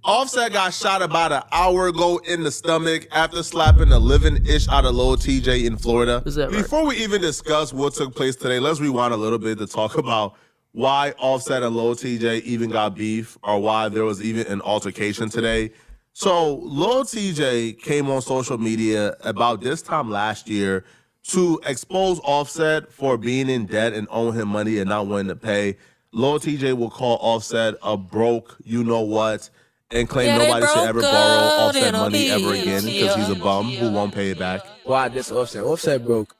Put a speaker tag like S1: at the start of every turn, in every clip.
S1: Offset got shot about an hour ago in the stomach after slapping the living ish out of Lil Tjay in Florida.
S2: Is that right?
S1: Before we even discuss what took place today, let's rewind a little bit to talk about why Offset and Lil Tjay even got beef or why there was even an altercation today. So Lil Tjay came on social media about this time last year to expose Offset for being in debt and owing him money and not wanting to pay. Lil Tjay will call Offset a broke you know what and claim nobody should ever borrow Offset money ever again because he's a bum who won't pay it back.
S3: Why this Offset? Offset broke.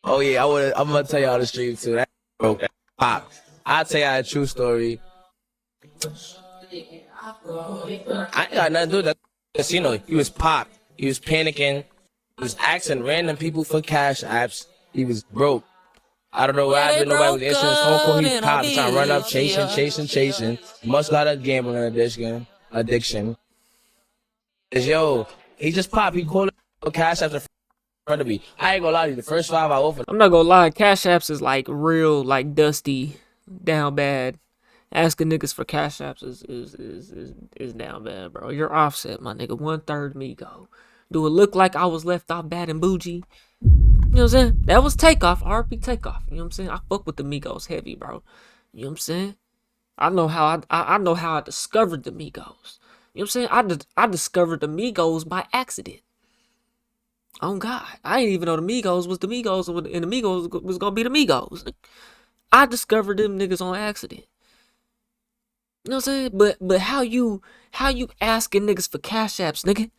S3: Oh yeah, I'm gonna tell y'all the stream too. That broke. Pop. I'll tell y'all a true story. I ain't got nothing to do with that. Casino. He was pop. He was panicking. He was asking random people for cash apps. He was broke. I don't know why I didn't nobody was answering his phone call. He popped, trying to run up, chasing. Must got a gambling addiction. Yo, he just popped. He called cash apps in front of me. I ain't gonna lie to you. The first 5 I offered.
S2: I'm not gonna lie. Cash apps is like real, like dusty, down bad. Asking niggas for cash apps is down bad, bro. You're Offset, my nigga. 1/3 Migo. Do it look like I was left off bad and bougie? You know what I'm saying? That was Takeoff, RP Takeoff. You know what I'm saying? I fuck with the Migos heavy, bro. You know what I'm saying? I know how I discovered the Migos. You know what I'm saying? I discovered the Migos by accident. Oh God, I didn't even know the Migos was the Migos, and the Migos was gonna be the Migos. I discovered them niggas on accident. You know what I'm saying? But how you asking niggas for cash apps, nigga?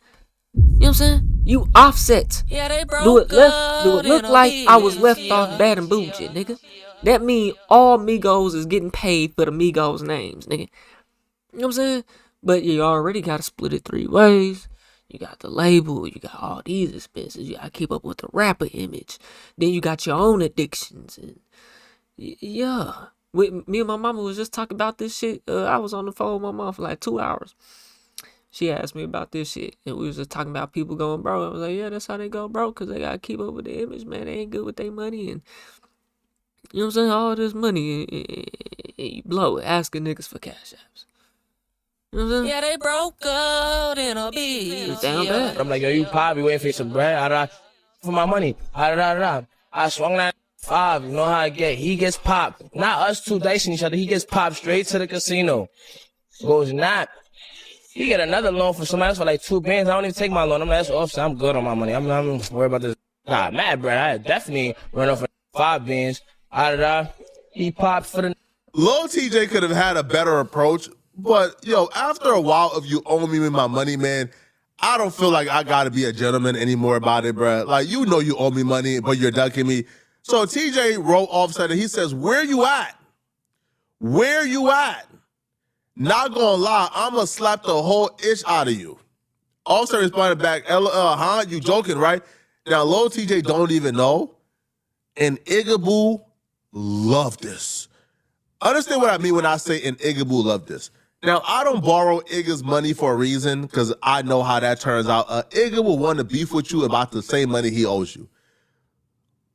S2: You know what I'm saying? You Offset.
S4: Yeah, they broke
S2: Do it look like I was left off bad and bougie, nigga? That mean all Migos is getting paid for the Migos names, nigga. You know what I'm saying? But you already gotta split it 3 ways. You got the label, you got all these expenses, you gotta keep up with the rapper image. Then you got your own addictions and yeah. Me and my mama was just talking about this shit. I was on the phone with my mom for like 2 hours. She asked me about this shit, and we was just talking about people going broke. I was like, yeah, that's how they go broke, because they got to keep up with the image, man. They ain't good with their money, and you know what I'm saying? All this money, and you blow it, asking niggas for cash apps. You know what I'm saying?
S4: Yeah, they broke out in a beat.
S2: It's down bad.
S3: I'm like, yo, you probably waiting for some bread for my money. I swung that 5. You know how I get. He gets popped. Not us two dicing each other. He gets popped straight to the casino. Goes not. He get another loan from somebody else for like 2 bands. I don't even take my loan. I'm like, that's Offset. I'm good on my money. I'm worried about this. Nah, mad, bro. I definitely run off for 5 bands. He popped for the.
S1: Lil Tjay could have had a better approach, but yo, after a while of you owing me my money, man, I don't feel like I gotta be a gentleman anymore about it, bro. Like, you know you owe me money, but you're ducking me. So Tjay wrote Offset and he says, where you at? Where you at? Not gonna lie, I'ma slap the whole ish out of you. Offset responded back, huh? You joking, right? Now, Lil Tjay don't even know, and Igaboo love this. Understand what I mean when I say an Igaboo love this. Now, I don't borrow Igga's money for a reason because I know how that turns out. Igga will want to beef with you about the same money he owes you.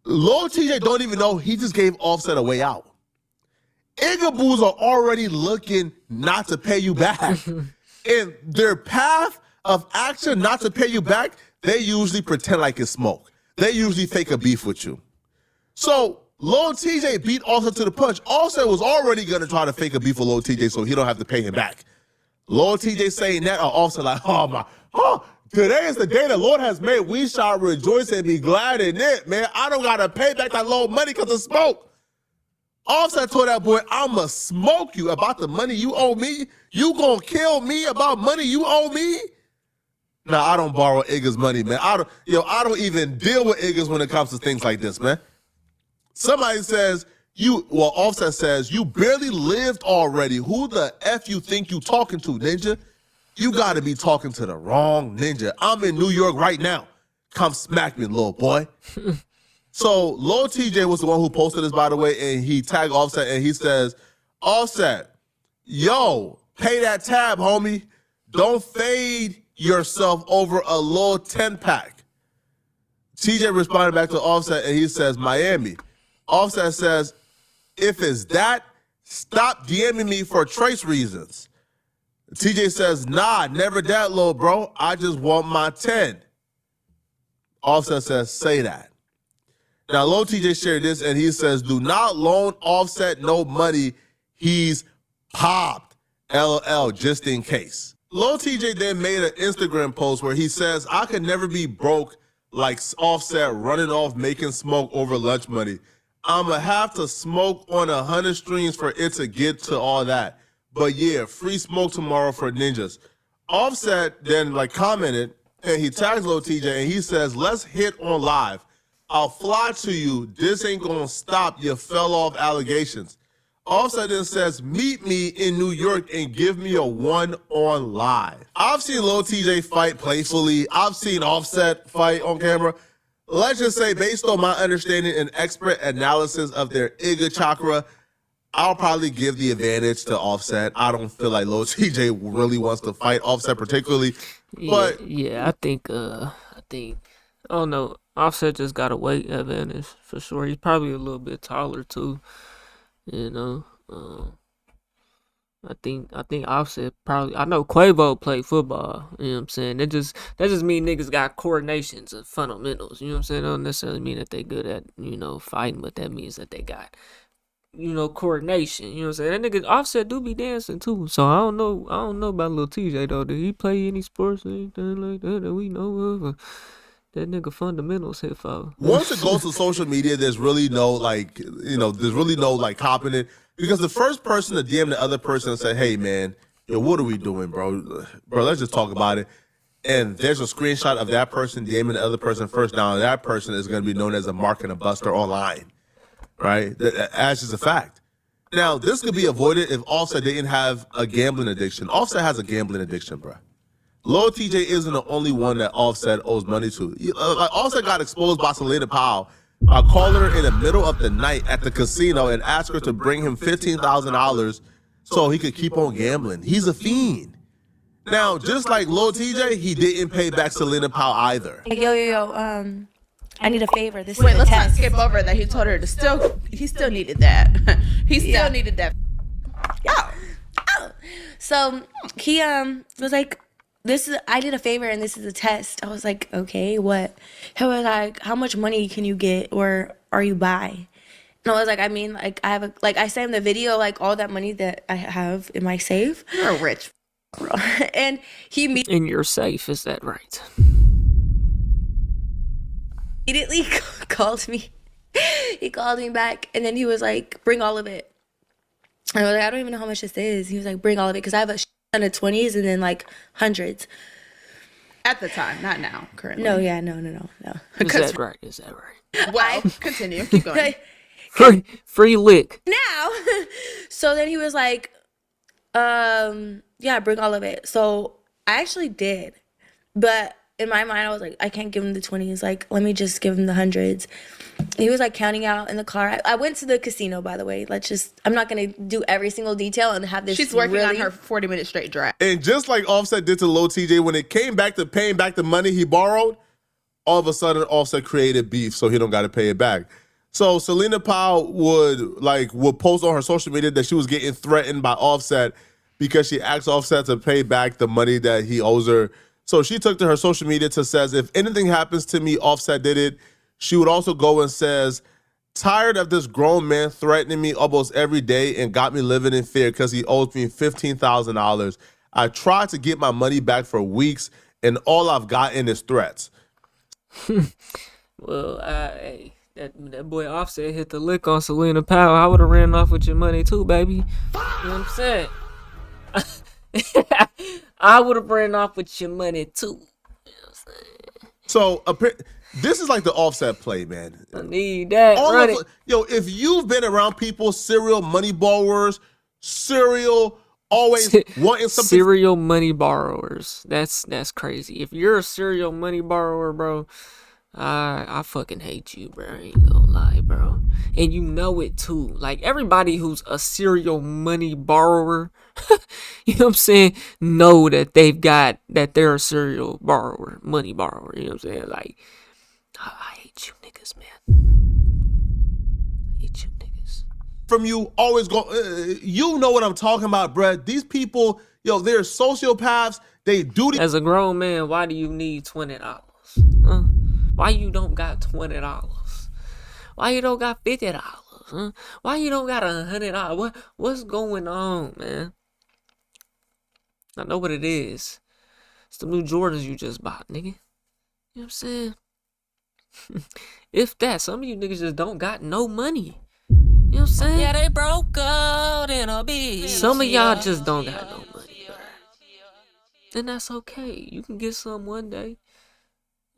S1: Lil Tjay don't even know he just gave Offset a way out. Igaboos are already looking not to pay you back. And their path of action not to pay you back, they usually pretend like it's smoke. They usually fake a beef with you. So Lil Tjay beat Offset to the punch. Offset was already going to try to fake a beef with Lil Tjay so he don't have to pay him back. Lil Tjay saying that, Offset like, today is the day the Lord has made. We shall rejoice and be glad in it, man. I don't got to pay back that low money because of smoke. Offset told that boy, I'ma smoke you about the money you owe me. You gonna kill me about money you owe me? Nah, I don't borrow Igga's money, man. I don't even deal with Iggas when it comes to things like this, man. Somebody says, Offset says, you barely lived already. Who the F you think you talking to, ninja? You gotta be talking to the wrong ninja. I'm in New York right now. Come smack me, little boy. So Lil Tjay was the one who posted this, by the way, and he tagged Offset and he says, Offset, yo, pay that tab, homie. Don't fade yourself over a little 10-pack. Tjay responded back to Offset and he says, Miami. Offset says, if it's that, stop DMing me for trace reasons. TJ says, nah, never that low, bro. I just want my 10. Offset says, say that. Now, Lil TJ shared this, and he says, do not loan Offset no money. He's popped. LOL, just in case. Lil TJ then made an Instagram post where he says, I could never be broke like Offset running off making smoke over lunch money. I'ma have to smoke on 100 streams for it to get to all that. But yeah, free smoke tomorrow for ninjas. Offset then commented, and he tags Lil TJ, and he says, let's hit on live. I'll fly to you. This ain't gonna stop your fell off allegations. Offset then says, meet me in New York and give me a one on live. I've seen Lil TJ fight playfully. I've seen Offset fight on camera. Let's just say, based on my understanding and expert analysis of their Iga chakra, I'll probably give the advantage to Offset. I don't feel like Lil TJ really wants to fight Offset particularly. But
S2: I think I don't know. Offset just got a weight advantage for sure. He's probably a little bit taller too. You know, I think Offset probably. I know Quavo played football. You know what I'm saying? That just mean niggas got coordinations and fundamentals. You know what I'm saying? That don't necessarily mean that they good at fighting, but that means that they got coordination. You know what I'm saying? That nigga Offset do be dancing too. So I don't know about Lil TJ though. Did he play any sports or anything like that we know of? Or that nigga fundamentals hit for.
S1: Once it goes to social media, there's really no copping it, because the first person to DM the other person and say, "Hey man, yo, what are we doing, bro? Bro, let's just talk about it." And there's a screenshot of that person DMing the other person first. Now that person is going to be known as a mark and a buster online, right? That's just a fact. Now this could be avoided if Offset didn't have a gambling addiction. Offset has a gambling addiction, bro. Lil TJ isn't the only one that Offset owes money to. Offset got exposed by Selena Powell by calling her in the middle of the night at the casino and asked her to bring him $15,000 so he could keep on gambling. He's a fiend. Now, just like Lil TJ, he didn't pay back Selena Powell either.
S5: Yo, I need a favor. This
S6: Wait,
S5: is a
S6: let's not
S5: test.
S6: skip over that. He told her to he still needed that. He still needed that.
S5: So he was like, I did a favor and this is a test. I was like, okay, what? He was like, how much money can you get or are you by? And I was like, I mean, like I have I sent him the video, like all that money that I have in my safe.
S6: You're rich.
S5: And he
S2: In your safe, is that right?
S5: immediately called me. He called me back and then he was like, bring all of it. And I was like, I don't even know how much this is. He was like, bring all of it, because I have a ton of 20s and then like hundreds.
S6: At the time, not now, currently.
S5: No. No.
S2: Is that right? Is that right?
S6: Well, continue. Keep going.
S2: Free lick.
S5: Now, so then he was like, yeah, bring all of it. So I actually did, but in my mind, I was like, I can't give him the 20s. Like, let me just give him the hundreds. He was like counting out in the car. I went to the casino, by the way. I'm not going to do every single detail and have this.
S6: She's working on her 40-minute straight drive.
S1: And just like Offset did to Lil TJ, when it came back to paying back the money he borrowed, all of a sudden Offset created beef so he don't got to pay it back. So Selena Powell would post on her social media that she was getting threatened by Offset because she asked Offset to pay back the money that he owes her. So she took to her social media to says, if anything happens to me, Offset did it. She would also go and says, tired of this grown man threatening me almost every day and got me living in fear because he owes me $15,000. I tried to get my money back for weeks and all I've gotten is threats.
S2: Well, hey, that boy Offset hit the lick on Selena Powell. I would have ran off with your money too, baby. You know what I'm saying? I would have ran off with your money too. You know what I'm saying?
S1: So this is like the Offset play, man.
S2: I need that.
S1: If you've been around people, serial money borrowers, always wanting something.
S2: Serial money borrowers. That's crazy. If you're a serial money borrower, bro, I fucking hate you, bro. I ain't gonna lie, bro. And you know it too. Like, everybody who's a serial money borrower, you know what I'm saying, know that they're a serial money borrower. You know what I'm saying? Like, I hate you niggas, man. I hate you niggas.
S1: From you always go, you know what I'm talking about, bruh. These people Yo, they're sociopaths. They do these
S2: As a grown man, why do you need $20? Huh? Why you don't got $20? Why you don't got $50? Huh? Why you don't got $100? What's going on, man? I know what it is. It's the new Jordans you just bought, nigga. You know what I'm saying? If that, some of you niggas just don't got no money. You know what I'm saying?
S4: Yeah, they broke out in a bitch.
S2: Some of y'all just don't got no money, bro. And that's okay. You can get some one day. You know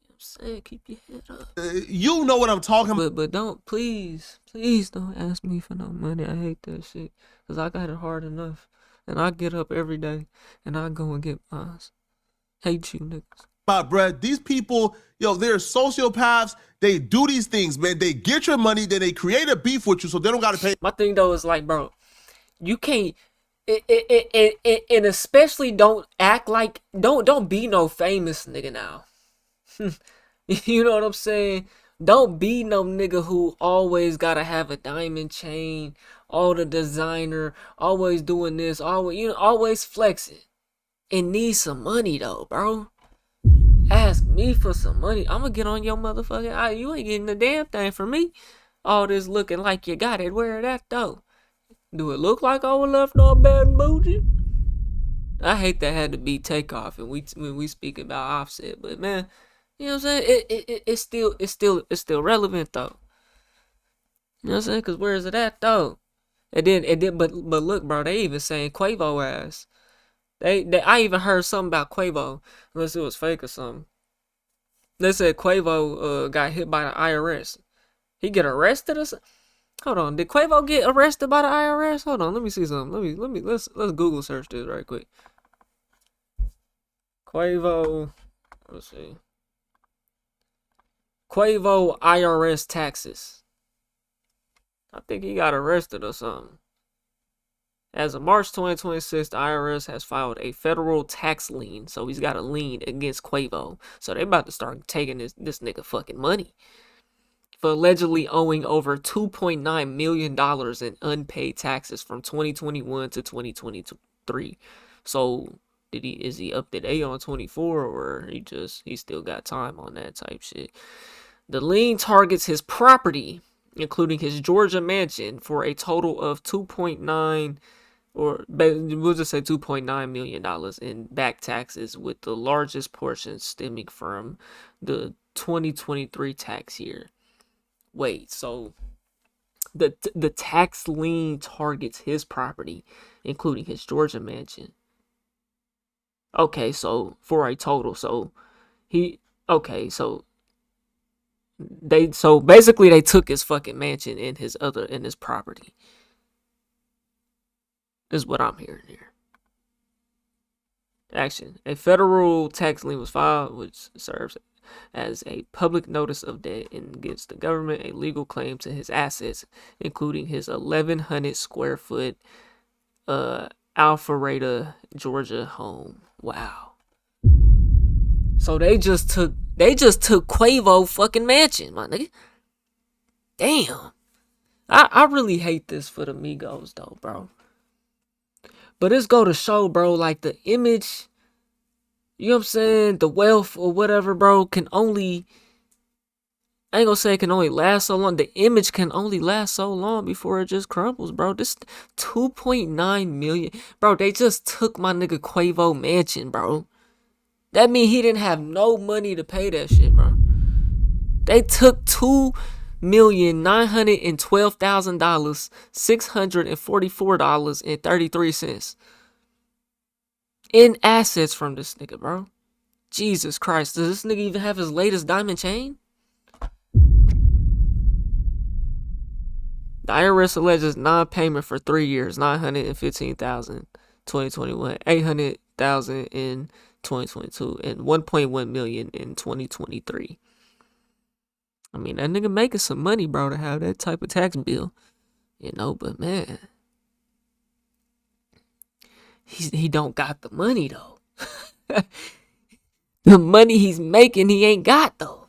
S2: what I'm saying? Keep your head up.
S1: you know what I'm talking about.
S2: But don't, please don't ask me for no money. I hate that shit. Because I got it hard enough. And I get up every day and I go and get mine. Hate you niggas.
S1: Bruh, these people, yo, they're sociopaths. They do these things, man. They get your money, then they create a beef with you so they don't gotta pay.
S2: My thing though is like, bro, you can't and especially don't act like don't be no famous nigga now. You know what I'm saying? Don't be no nigga who always gotta have a diamond chain, all the designer, always doing this, always flexing. And need some money though, bro. Ask me for some money. I'ma get on your motherfucking eye. You ain't getting a damn thing from me. All this looking like you got it. Where that though? Do it look like I was left on Baton Bougie? I hate that had to be Takeoff and when we speak about Offset, but man, you know what I'm saying? It's still relevant though. You know what I'm saying? Cause where is it at though? But look, bro, they even saying Quavo ass. I even heard something about Quavo, unless it was fake or something. They said Quavo got hit by the IRS. He get arrested or something? Hold on, did Quavo get arrested by the IRS? Hold on, let me see something. Let's Google search this right quick. Quavo, let's see. Quavo IRS taxes. I think he got arrested or something. As of March 2026, the IRS has filed a federal tax lien. So he's got a lien against Quavo. So they about to start taking this nigga fucking money. For allegedly owing over $2.9 million in unpaid taxes from 2021 to 2023. So is he up to date on 24 or he still got time on that type shit? The lien targets his property, including his Georgia mansion, for a total of we'll just say $2.9 million in back taxes, with the largest portion stemming from the 2023 tax year. Wait, so the tax lien targets his property, including his Georgia mansion. Okay, so for a total, basically they took his fucking mansion and his property. Is what I'm hearing here. Action. A federal tax lien was filed, which serves as a public notice of debt and gives the government a legal claim to his assets, including his 1,100 square foot Alpharetta, Georgia home. Wow. So they just took Quavo fucking mansion, my nigga. Damn. I really hate this for the Migos though, bro. But it's go to show, bro, like the image, you know what I'm saying, the wealth or whatever, bro, I ain't gonna say it can only last so long. The image can only last so long before it just crumbles, bro. This 2.9 million, bro, they just took my nigga Quavo mansion, bro. That mean he didn't have no money to pay that shit, bro. They took $2,912,000, $644.33 in assets from this nigga, bro. Jesus Christ, does this nigga even have his latest diamond chain? The IRS alleges non-payment for 3 years, $915,000 2021, $800,000 in 2022, and $1.1 million in 2023. I mean, that nigga making some money, bro, to have that type of tax bill, you know. But man, he don't got the money though. The money he's making, he ain't got though.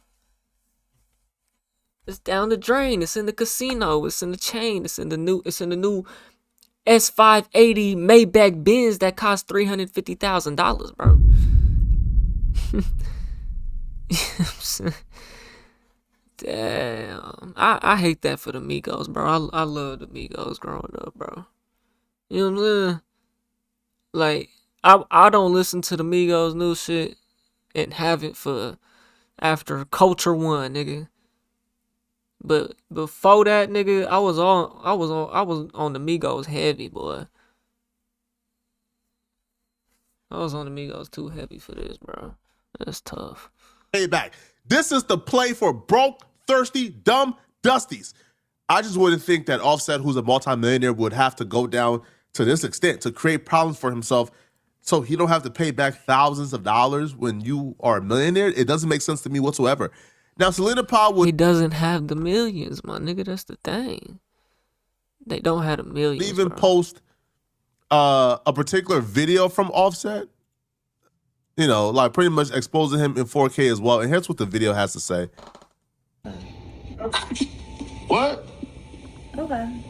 S2: It's down the drain. It's in the casino. It's in the chain. It's in the new S580 Maybach Benz that cost $350,000, bro. Damn. I hate that for the Migos, bro. I love the Migos growing up, bro. You know what I'm saying? Like, I don't listen to the Migos new shit and haven't for after Culture One, nigga. But before that, nigga, I was on the Migos heavy, boy. I was on the Migos too heavy for this, bro. That's tough.
S1: Payback. This is the play for broke, thirsty, dumb dusties. I just wouldn't think that Offset, who's a multimillionaire, would have to go down to this extent to create problems for himself so he don't have to pay back thousands of dollars when you are a millionaire. It doesn't make sense to me whatsoever. Now, Selena Powell would
S2: He doesn't have the millions, my nigga. That's the thing. They don't have the millions,
S1: even
S2: bro.
S1: post a particular video from Offset, you know, like pretty much exposing him in 4K as well. And here's what the video has to say.
S7: What?
S5: Okay.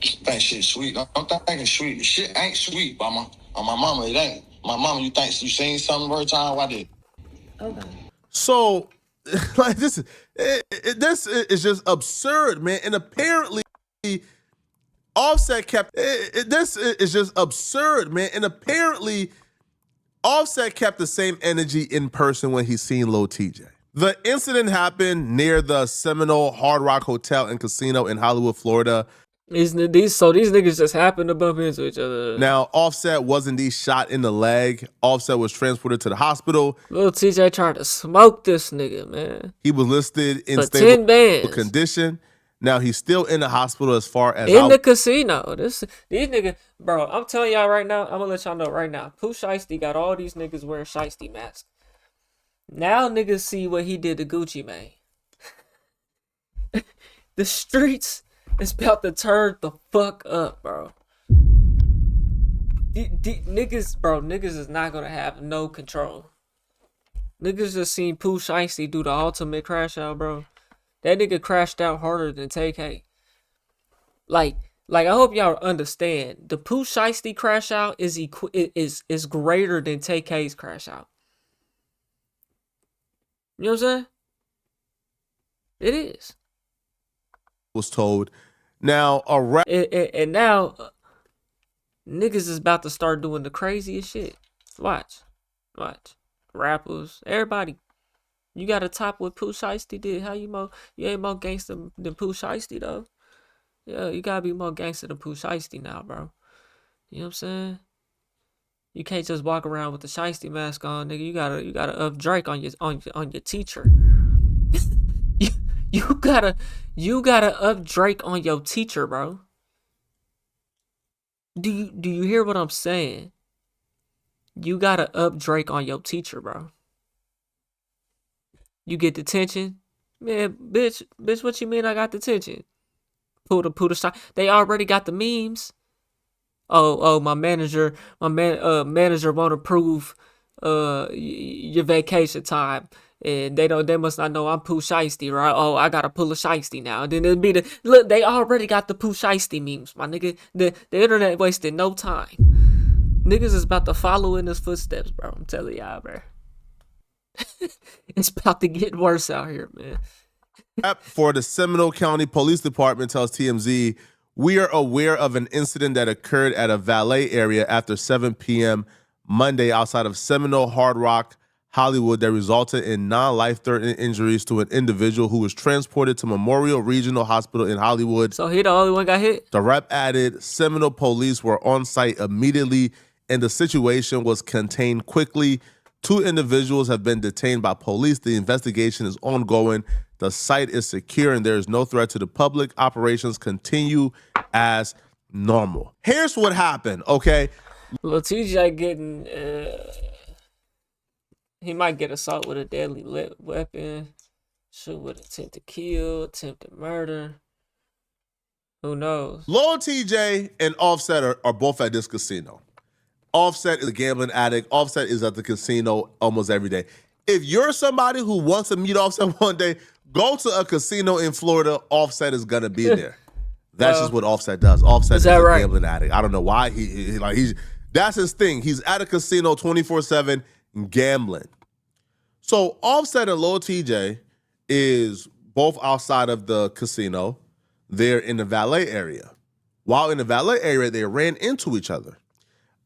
S7: Think shit sweet. I'm thinking sweet. Shit ain't sweet, mama. On my mama, it ain't. My mama, you think you seen something every time? Why did?
S5: Okay.
S1: So, like this is just absurd, man. And apparently, Offset kept this is just absurd, man. And apparently, Offset kept the same energy in person when he seen Lil Tjay. The incident happened near the Seminole Hard Rock Hotel and Casino in Hollywood, Florida.
S2: These niggas just happen to bump into each other.
S1: Now, Offset was indeed shot in the leg. Offset was transported to the hospital.
S2: Lil Tjay tried to smoke this nigga, man.
S1: He was listed in
S2: For
S1: stable
S2: 10 bands.
S1: condition. Now, he's still in the hospital as far as
S2: In the casino. These niggas, bro, I'm telling y'all right now, I'm gonna let y'all know right now. Pooh Shiesty got all these niggas wearing Shiesty masks. Now niggas see what he did to Gucci Mane. The streets is about to turn the fuck up, bro. Niggas is not gonna have no control. Niggas just seen Pooh Shiesty do the ultimate crash out, bro. That nigga crashed out harder than TK. Like I hope y'all understand. The Pooh Shiesty crash out is greater than TK's crash out. You know what I'm saying? It is.
S1: was told. Now,
S2: And now, niggas is about to start doing the craziest shit. Watch. Rappers, everybody. You got to top what Pooh Shiesty did. You ain't more gangster than Pooh Shiesty though. Yeah, you gotta be more gangster than Pooh Shiesty now, bro. You know what I'm saying? You can't just walk around with the Shiesty mask on, nigga. You gotta up Drake on your teacher. you gotta up Drake on your teacher, bro. Do you hear what I'm saying? You gotta up Drake on your teacher, bro. You get detention, man, bitch. What you mean I got detention? Pull the shot. They already got the memes. Oh, my manager won't approve your vacation time, and they must not know I'm Pooh Shiesty, right? Oh, I gotta pull a Shiesty now. Then it'll be look. They already got the Pooh Shiesty memes, my nigga. The internet wasted no time. Niggas is about to follow in his footsteps, bro. I'm telling y'all, bro. It's about to get worse out here, man.
S1: For the Seminole County Police Department tells TMZ, we are aware of an incident that occurred at a valet area after 7 p.m. Monday outside of Seminole Hard Rock, Hollywood, that resulted in non-life-threatening injuries to an individual who was transported to Memorial Regional Hospital in Hollywood.
S2: So he the only one got hit?
S1: The rep added Seminole police were on site immediately and the situation was contained quickly. 2 individuals have been detained by police. The investigation is ongoing. The site is secure and there is no threat to the public. Operations continue as normal. Here's what happened, okay?
S2: Lil Tjay getting, he might get assault with a deadly weapon, shoot with attempt to kill, attempted murder. Who knows?
S1: Lil Tjay and Offset are both at this casino. Offset is a gambling addict. Offset is at the casino almost every day. If you're somebody who wants to meet Offset one day, go to a casino in Florida. Offset is gonna be there. That's just what Offset does. Offset is
S2: that
S1: a
S2: right?
S1: gambling addict. I don't know why he's that's his thing. He's at a casino 24/7 gambling. So Offset and Lil TJ is both outside of the casino. They're in the valet area. While in the valet area, they ran into each other.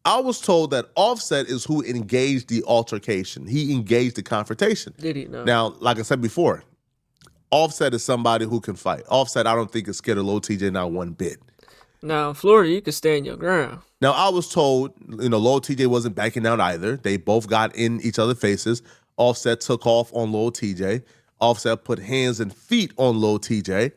S1: I was told that Offset is who engaged the altercation. He engaged the confrontation.
S2: Did he know?
S1: Now, like I said before, Offset is somebody who can fight. Offset, I don't think is scared of Lil TJ not one bit.
S2: Now, in Florida, you can stand your ground.
S1: Now, I was told, Lil TJ wasn't backing down either. They both got in each other's faces. Offset took off on Lil TJ. Offset put hands and feet on Lil TJ.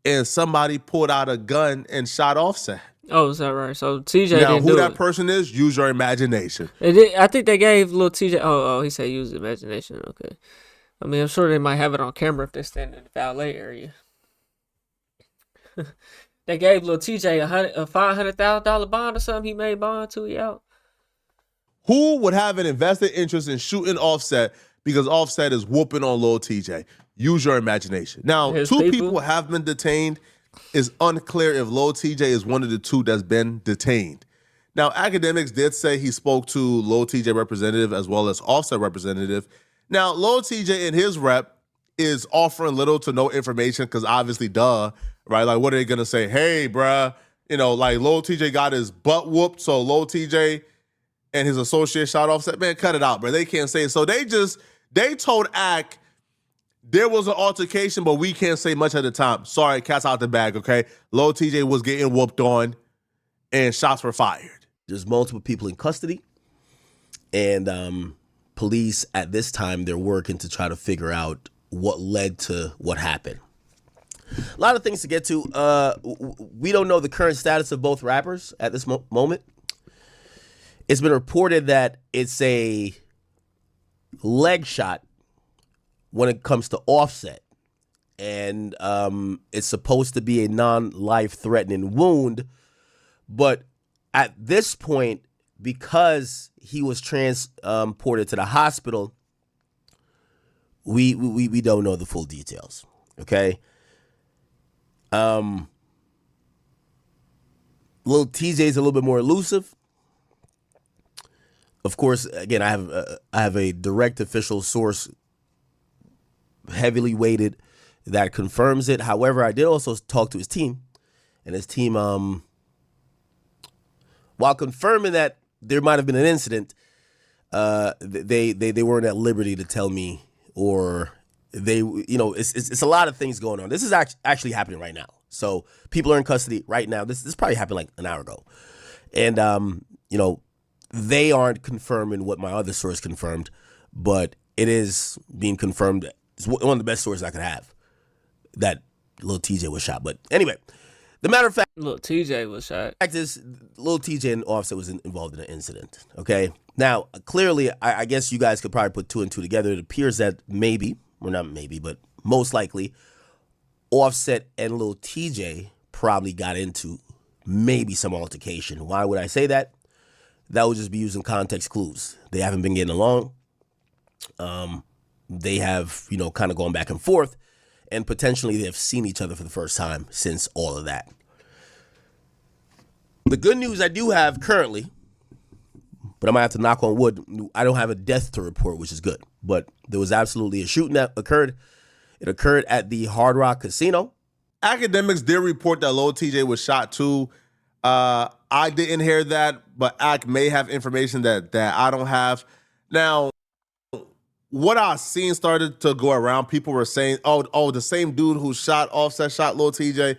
S1: And somebody pulled out a gun and shot Offset.
S2: Oh, is that right? So TJ
S1: Now,
S2: didn't
S1: who
S2: do
S1: that
S2: it.
S1: person is, use your imagination.
S2: I think they gave little TJ. Oh, he said use imagination. Okay. I mean, I'm sure they might have it on camera if they stand in the valet area. They gave little TJ a $500,000 bond or something. He made bond till he out.
S1: Who would have an invested interest in shooting Offset because Offset is whooping on Lil TJ? Use your imagination. Now,
S2: His
S1: two
S2: people?
S1: people have been detained. It's unclear if Lil TJ is one of the two that's been detained. Now, academics did say he spoke to Lil TJ representative as well as Offset representative. Now, Lil TJ in his rep is offering little to no information because obviously, duh, right? Like, what are they going to say? Hey, bruh, like Lil TJ got his butt whooped, so Lil TJ and his associate shot Offset. Man, cut it out, bro. They can't say it. So they told Ak there was an altercation, but we can't say much at the time. Sorry, cat's out the bag, okay? Lil TJ was getting whooped on and shots were fired.
S8: There's multiple people in custody, and police at this time, they're working to try to figure out what led to what happened. A lot of things to get to. We don't know the current status of both rappers at this moment. It's been reported that it's a leg shot when it comes to Offset, and it's supposed to be a non-life-threatening wound, but at this point, because he was transported to the hospital, we don't know the full details. Okay. Lil TJ is a little bit more elusive. Of course, again, I have a direct official source, heavily weighted, that confirms it. However, I did also talk to his team, and his team, while confirming that there might have been an incident, they weren't at liberty to tell me, or it's a lot of things going on. This is actually happening right now. So people are in custody right now. This probably happened like an hour ago, and they aren't confirming what my other source confirmed, but it is being confirmed. It's one of the best sources I could have that Lil TJ was shot. But anyway, the matter of fact,
S2: Little TJ was shot.
S8: fact is, Lil TJ and Offset was involved in an incident. Okay, now clearly, I guess you guys could probably put two and two together. It appears that but most likely, Offset and Lil TJ probably got into maybe some altercation. Why would I say that? That would just be using context clues. They haven't been getting along. They have, kind of gone back and forth, and potentially they have seen each other for the first time since all of that. The good news I do have currently, but I might have to knock on wood, I don't have a death to report, which is good. But there was absolutely a shooting that occurred. It occurred at the Hard Rock Casino.
S1: Academics did report that Lil TJ was shot too. I didn't hear that, but Ak may have information that I don't have. Now, what I seen started to go around, people were saying, oh, the same dude who shot Offset shot Lil TJ.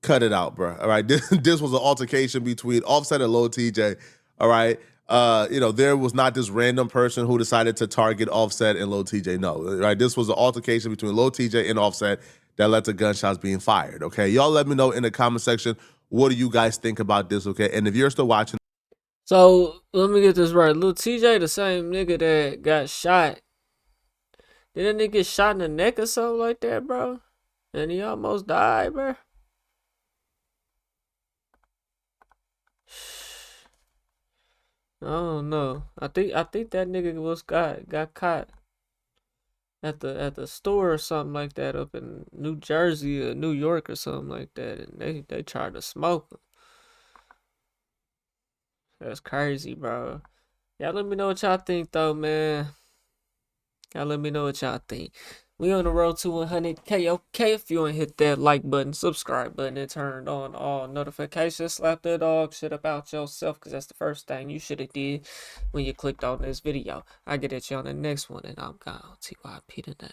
S1: Cut it out, bro. All right, this was an altercation between Offset and Lil TJ. All right, there was not this random person who decided to target Offset and Lil TJ. No, right, this was an altercation between Lil TJ and Offset that led to gunshots being fired. Okay, y'all let me know in the comment section, what do you guys think about this? Okay, and if you're still watching,
S2: So let me get this right. Little TJ, the same nigga that got shot. Didn't that nigga get shot in the neck or something like that, bro? And he almost died, bro. I don't know. I think that nigga got caught. at the store or something like that up in New Jersey or New York or something like that, and they tried to smoke him. That's crazy, bro. Y'all let me know what y'all think though, man. Y'all let me know what y'all think. We on the road to 100K. Okay, if you want to hit that like button, subscribe button, and turn on all notifications, slap the dog shit about yourself, because that's the first thing you should have did when you clicked on this video. I get at you on the next one, and I'm gone. TYP today.